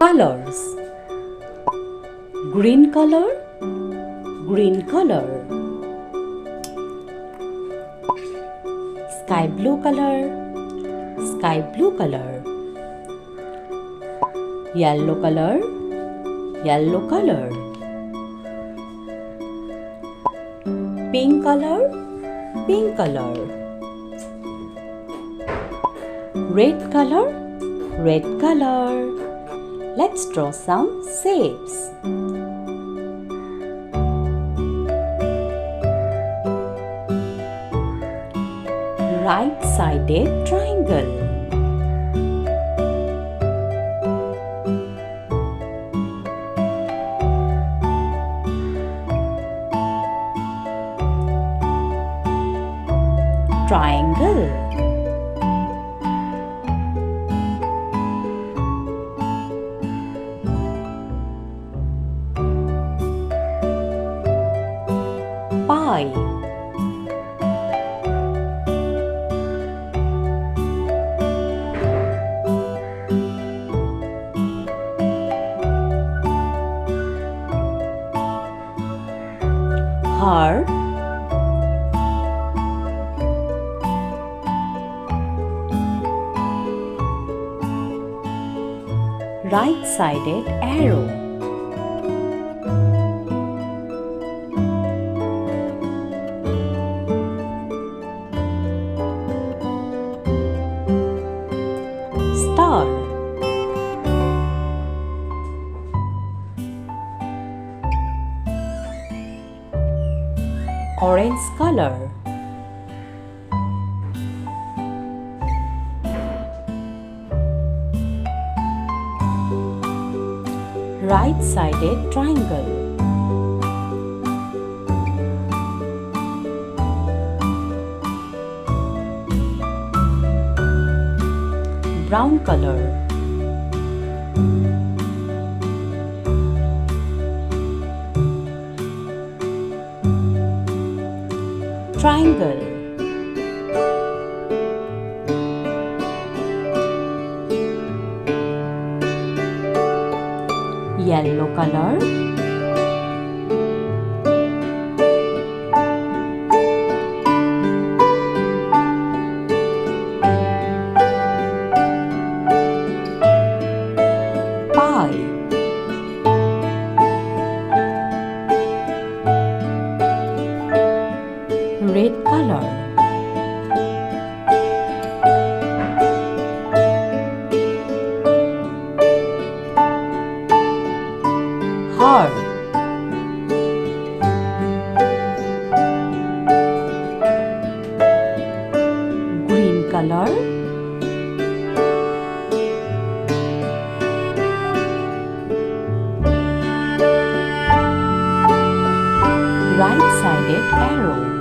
Colors: green color, green color. Sky blue color, sky blue color. Yellow color, yellow color. Pink color, pink color. Red color, red color. Let's draw some shapes. Right-sided triangle. Triangle. Pie. Heart. Right-sided arrow. Star. Orange color. Right-sided triangle. Brown color. Triangle. Yellow color. Pie. Red color. Heart. Green color. Right-sided arrow.